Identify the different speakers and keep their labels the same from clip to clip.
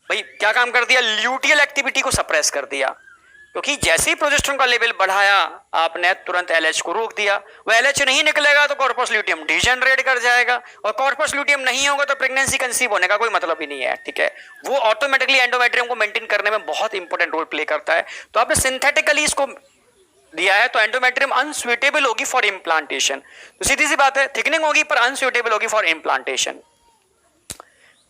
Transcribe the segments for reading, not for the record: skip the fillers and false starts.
Speaker 1: भाई क्या काम कर दिया, ल्यूटियल एक्टिविटी को सप्रेस कर दिया, क्योंकि जैसे ही प्रोजेस्टेरोन का लेवल बढ़ाया आपने तुरंत एलएच को रोक दिया। वो एलएच नहीं निकलेगा तो कॉर्पस ल्यूटियम डिजनरेट कर जाएगा, और कॉर्पस ल्यूटियम नहीं होगा तो प्रेगनेंसी कंसीव होने का कोई मतलब ही नहीं है, ठीक है। वो ऑटोमेटिकली एंडोमेट्रियम को मेंटेन करने में बहुत इंपॉर्टेंट रोल प्ले करता है। तो आपने सिंथेटिकली इसको दिया है तो एंडोमेट्रियम अनसुइटेबल होगी फॉर इम्प्लांटेशन। तो सीधी सी बात है, थिकनिंग होगी पर अनसुइटेबल होगी for implantation.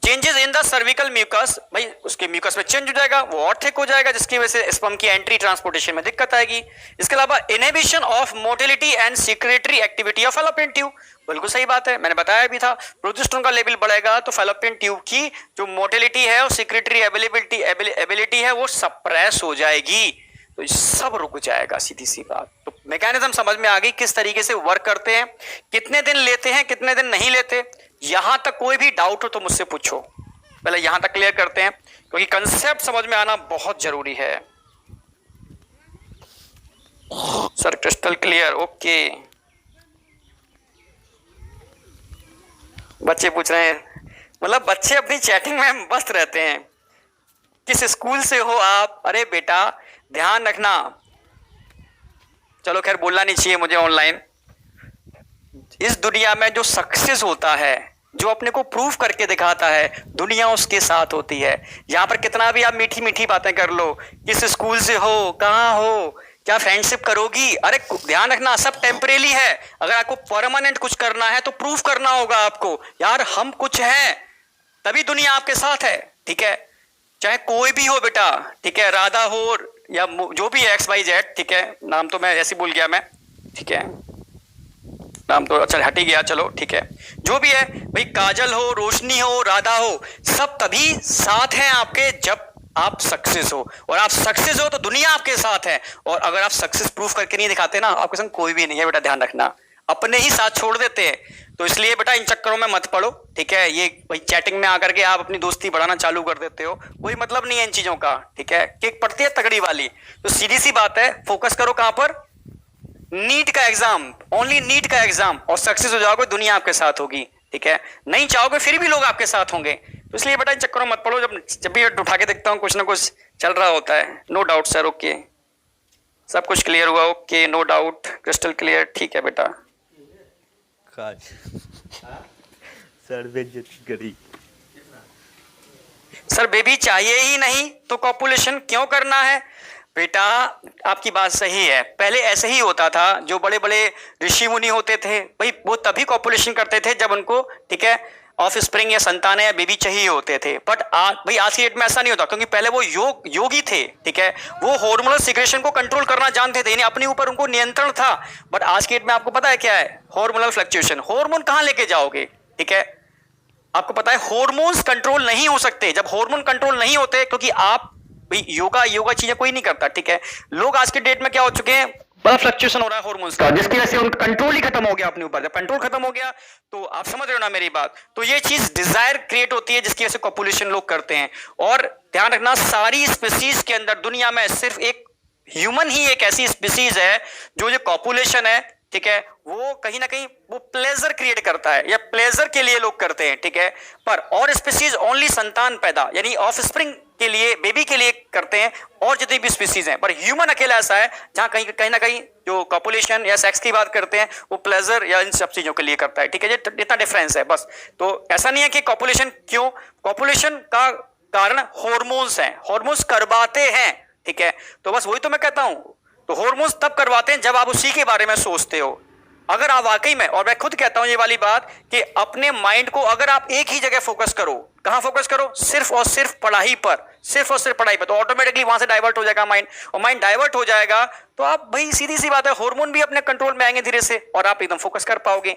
Speaker 1: Changes in the cervical mucus, भाई उसके म्यूकस में चेंज हो जाएगा, वो और थिक हो जाएगा, जिसकी वजह से स्पर्म की एंट्री ट्रांसपोर्टेशन में दिक्कत आएगी। इसके अलावा inhibition of motility and secretory activity of fallopian tube, बिल्कुल सही बात है, मैंने बताया भी था। प्रोजेस्टेरोन का लेवल बढ़ेगा तो फैलोपियन ट्यूब की जो मोटिलिटी है और सिक्रेटरी एबिलिटी है वो सप्रेस हो जाएगी, तो सब रुक जाएगा, सीधी सी बात। तो मैकेनिज्म समझ में आ गई किस तरीके से वर्क करते हैं, कितने दिन लेते हैं, कितने दिन नहीं लेते। यहां तक कोई भी डाउट हो तो मुझसे पूछो, पहले यहां तक क्लियर करते हैं, क्योंकि कंसेप्ट समझ में आना बहुत जरूरी है। Sir crystal clear, okay. बच्चे पूछ रहे हैं, मतलब बच्चे अपनी चैटिंग में मस्त रहते हैं। किस स्कूल से हो आप? अरे बेटा ध्यान रखना, चलो खैर बोलना नहीं चाहिए मुझे ऑनलाइन। इस दुनिया में जो सक्सेस होता है, जो अपने को प्रूव करके दिखाता है, दुनिया उसके साथ होती है। यहां पर कितना भी आप मीठी मीठी बातें कर लो, किस स्कूल से हो, कहां हो, क्या फ्रेंडशिप करोगी, अरे ध्यान रखना सब टेम्परेरी है। अगर आपको परमानेंट कुछ करना है तो प्रूव करना होगा आपको, यार हम कुछ हैं तभी दुनिया आपके साथ है, ठीक है। चाहे कोई भी हो बेटा, ठीक है, राधा हो या जो भी एक्स वाई जेड, ठीक है, नाम तो मैं ऐसे भूल गया मैं, ठीक है, नाम तो अच्छा हट ही गया, चलो ठीक है, जो भी है भाई, काजल हो, रोशनी हो, राधा हो, सब तभी साथ हैं आपके जब आप सक्सेस हो, और आप सक्सेस हो तो दुनिया आपके साथ है। और अगर आप सक्सेस प्रूफ करके नहीं दिखाते ना, आपके संग कोई भी नहीं है बेटा, ध्यान रखना, अपने ही साथ छोड़ देते हैं। तो इसलिए बेटा इन चक्करों में मत पड़ो, ठीक है। ये भाई चैटिंग में आकर के आप अपनी दोस्ती बढ़ाना चालू कर देते हो, कोई मतलब नहीं है इन चीजों का, ठीक है। किक पड़ती है तगड़ी वाली। तो सीधी सी बात है, फोकस करो कहां पर, नीट का एग्जाम, ओनली नीट का एग्जाम, और सक्सेस हो जाओगे, दुनिया आपके साथ होगी, ठीक है। नहीं चाहोगे फिर भी लोग आपके साथ होंगे। तो इसलिए बेटा इन चक्करों में मत पड़ो। जब भी उठा के देखता हूँ कुछ ना कुछ चल रहा होता है। नो डाउट सर, ओके, सब कुछ क्लियर हुआ, okay, no doubt, crystal clear, ठीक है बेटा। सर बेबी चाहिए ही नहीं तो कॉपुलेशन क्यों करना है? बेटा आपकी बात सही है, पहले ऐसे ही होता था। जो बड़े बड़े ऋषि मुनि होते थे भाई, वो तभी कॉपुलेशन करते थे जब उनको, ठीक है, ऑफ स्प्रिंग या संतान या बेबी चाहिए होते थे। बट भाई आज की डेट में ऐसा नहीं होता, क्योंकि पहले वो योगी थे, ठीक है, वो हार्मोनल सिक्रेशन को कंट्रोल करना जानते थे, यानी अपने ऊपर उनको नियंत्रण था। बट आज की डेट में आपको पता है क्या है, हार्मोनल फ्लक्चुएशन। हार्मोन कहां लेके जाओगे, ठीक है, आपको पता है हार्मोन्स कंट्रोल नहीं हो सकते। जब हार्मोन कंट्रोल नहीं होते, क्योंकि आप भाई योगा चीजें कोई नहीं करता, ठीक है। लोग आज के डेट में क्या हो चुके हैं, बड़ा फ्लक्चुएशन हो रहा है हार्मोन्स का, जिसकी वजह से उनका कंट्रोल ही खत्म हो गया अपने ऊपर। जब कंट्रोल खत्म हो गया तो आप समझ रहे हो ना मेरी बात। तो ये चीज डिजायर क्रिएट होती है, जिसकी वजह से कॉपुलेशन लोग करते हैं। और ध्यान रखना, सारी स्पीसीज के अंदर दुनिया में सिर्फ एक ह्यूमन ही एक ऐसी स्पीसीज है जो कॉपुलेशन है, ठीक है, वो कहीं ना कहीं वो प्लेजर क्रिएट करता है, या प्लेजर के लिए लोग करते हैं, ठीक है। पर और स्पीसीज ओनली संतान पैदा, यानी ऑफ स्प्रिंग के लिए, बेबी के लिए करते हैं, और जितनी भी स्पीसीज हैं। पर ह्यूमन अकेला ऐसा है जहां कहीं ना कहीं जो कॉपुलेशन या सेक्स की बात करते हैं, वो प्लेजर या इन सब चीजों के लिए करता है, ठीक है। इतना डिफरेंस है बस। तो ऐसा नहीं है कि कॉपुलेशन क्यों, कॉपुलेशन का कारण हॉर्मोन्स हैं, हॉर्मोन्स करवाते हैं, ठीक है। तो बस वही तो मैं कहता हूं, तो हॉर्मोन्स तब करवाते हैं जब आप उसी के बारे में सोचते हो। अगर आप वाकई में, और मैं खुद कहता हूं ये वाली बात, कि अपने माइंड को अगर आप एक ही जगह फोकस करो, कहां फोकस करो, सिर्फ और सिर्फ पढ़ाई पर, सिर्फ और सिर्फ पढ़ाई पर, तो ऑटोमेटिकली वहां से डाइवर्ट हो जाएगा माइंड, और माइंड डाइवर्ट हो जाएगा तो आप भाई सीधी सी बात है, हार्मोन भी अपने कंट्रोल में आएंगे धीरे से, और आप एकदम फोकस कर पाओगे।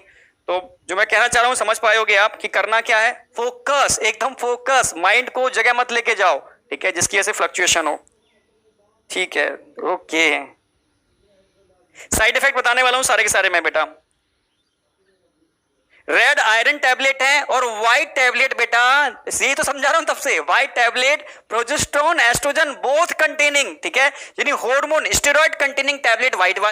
Speaker 1: तो जो मैं कहना चाह रहा हूं समझ पाओगे आप कि करना क्या है, फोकस, एकदम फोकस, माइंड को जगह मत लेके जाओ, ठीक है, जिसकी वजह से फ्लक्चुएशन हो, ठीक है, ओके। साइड इफेक्ट बताने वाला हूं सारे के सारे मैं बेटा। रेड आयरन टैबलेट है और व्हाइट टैबलेट बेटा, यही तो समझा रहा हूं तब से, white tablet progesterone estrogen both containing, ठीक है, यानी hormone steroid containing tablet white वाले